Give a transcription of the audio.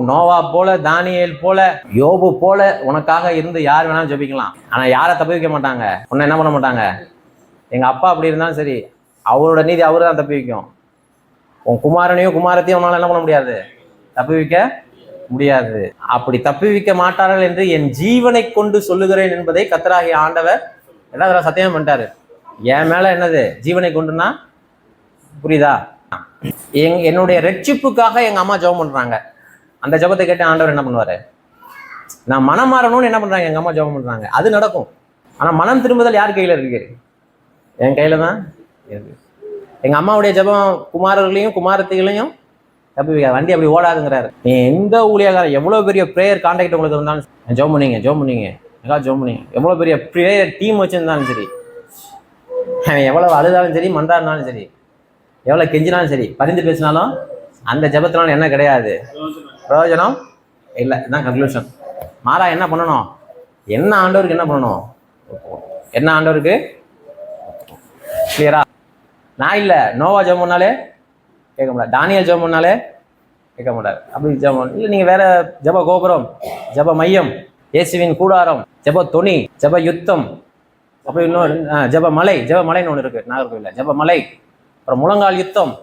நோவா போல, தானியேல் போல, யோபு போல உனக்காக இருந்து யார் வேணாலும் ஜெபிக்கலாம். ஆனா யாரை தப்பி வைக்க மாட்டாங்க, உன்னை என்ன பண்ண மாட்டாங்க. எங்க அப்பா அப்படி இருந்தாலும் சரி, அவரோட நீதி அவரு தான் தப்பி வைக்கும். உன் குமாரனையும் குமாரத்தையும் உன்னால என்ன பண்ண முடியாது, தப்பி வைக்க முடியாது. அப்படி தப்பி வைக்க மாட்டார்கள் என்று என் ஜீவனை கொண்டு சொல்லுகிறேன் என்பதை கர்த்தராகிய ஆண்டவர் எல்லாரும் சத்தியம் பண்ணிட்டாரு. என் மேல என்னது ஜீவனை கொண்டுனா புரியுதா? என்னுடைய ரட்சிப்புக்காக எங்க அம்மா ஜெபம் பண்றாங்க. அந்த ஜெபத்தை கேட்டு ஆண்டவர் என்ன பண்ணுவாரு, நான் மனம் மாறணும்னு என்ன பண்றாங்க, எங்க அம்மா ஜெபம் பண்றாங்க, அது நடக்கும். ஆனா மனம் திரும்புதல் யார் கையில இருக்கு, என் கையில தான் இருக்கு. எங்க அம்மாவுடைய ஜெபம் குமாரர்களையும் குமாரத்திகளையும் தப்பி வைக்காது, வண்டி அப்படி ஓடாதுங்கிறாரு. நீ எந்த ஊழியக்காரர் எவ்வளவு பெரிய ப்ரேயர் கான்டாக்ட் உங்களுக்கு இருந்தாலும் ஜெபம் பண்ணீங்க, ஜெபம் பண்ணீங்க, எல்லாம் ஜெபம் பண்ணீங்க, எவ்வளவு பெரிய ப்ரேயர் டீம் வச்சிருந்தாலும் சரி, எவ்வளவு அழுதாலும் சரி, மன்றாடினாலும் சரி, எவ்வளவு கெஞ்சினாலும் சரி, பரிந்து பேசினாலும் அந்த ஜெபத்தினால என்ன கிடையாது, பிரயோஜனம் இல்லை. இதுதான் கன்க்ளூஷன். மாறா என்ன பண்ணணும், என்ன ஆண்டவருக்கு என்ன பண்ணணும், என்ன ஆண்டவருக்கு கிளியரா. நான் இல்லை, நோவா ஜெபம் பண்ணாலே கேட்க முடியாது, தானியேல் ஜெபம் பண்ணாலே கேட்க முடியாது. அப்படி ஜெபம் இல்லை, நீங்கள் வேற ஜெப கோபுரம், ஜெப மையம், இயேசுவின் கூடாரம், ஜெப தொனி, ஜெப யுத்தம், அப்புறம் இன்னொரு ஜெப மலைன்னு ஒன்று இருக்கு நாகர்கோவில்ல, ஜெப மலை, அப்புறம் முழங்கால் யுத்தம்,